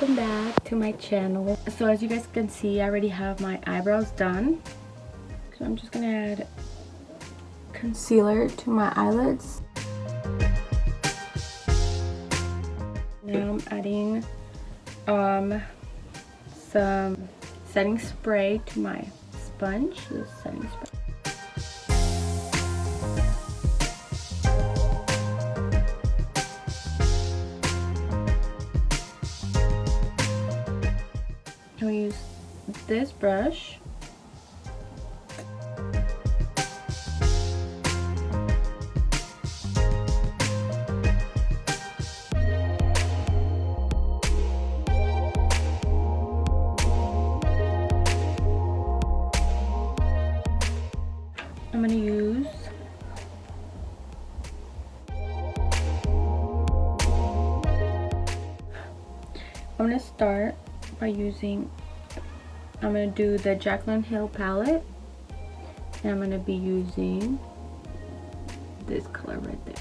welcome back to my channel. So as you guys can see, I already have my eyebrows done. So I'm just gonna add concealer to my eyelids. Now I'm adding some setting spray to my sponge. This setting spray. I'm gonna use this brush. I'm gonna use I'm gonna start by using, I'm gonna do the Jaclyn Hill palette, and I'm gonna be using this color right there.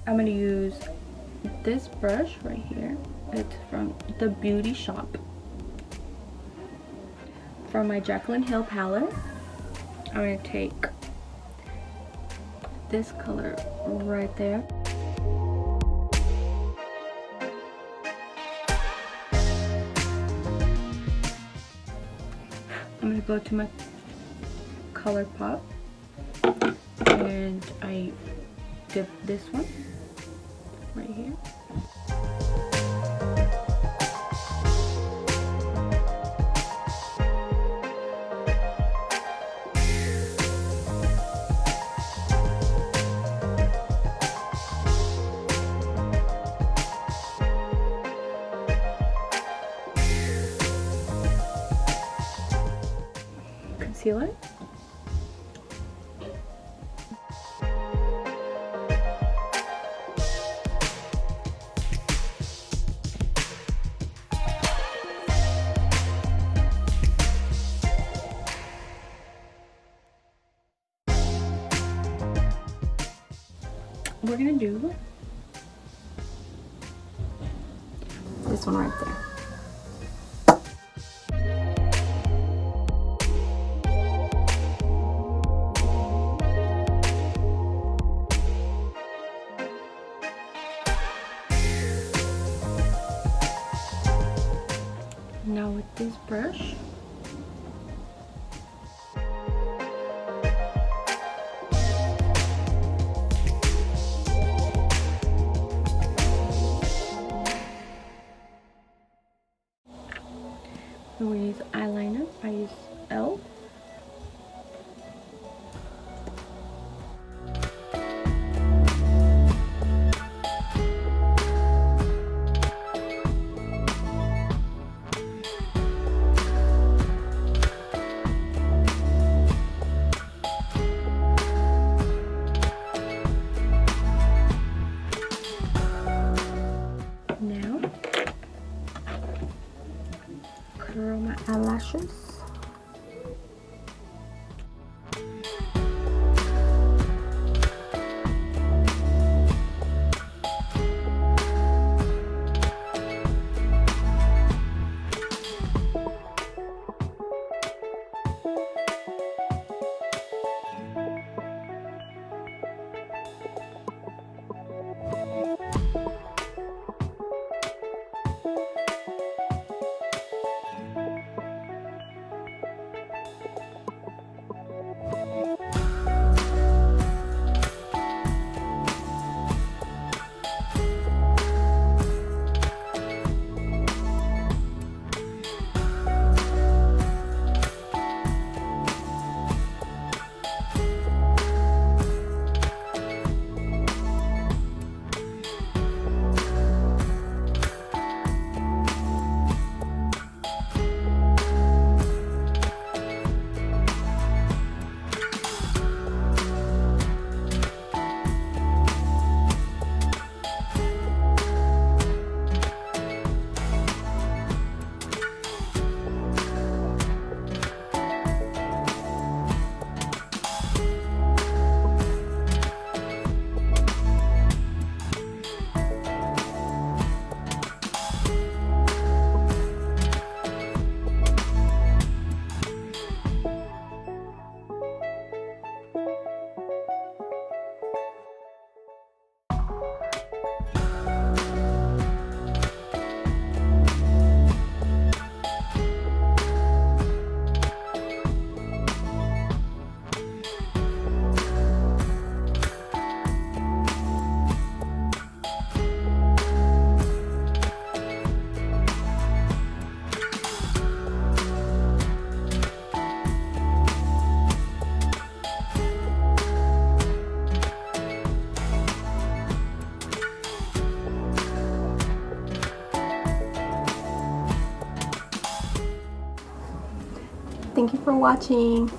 I'm gonna use this brush right here. It's from the Beauty Shop. From my Jaclyn Hill palette, I'm gonna take this color right there. I'm gonna go to my color pop and I dip this one right here. Concealer. We're gonna do this one right there. Now with this brush, I'm going to use eyeliner. I use L. Now, curl my eyelashes. Thank you for watching.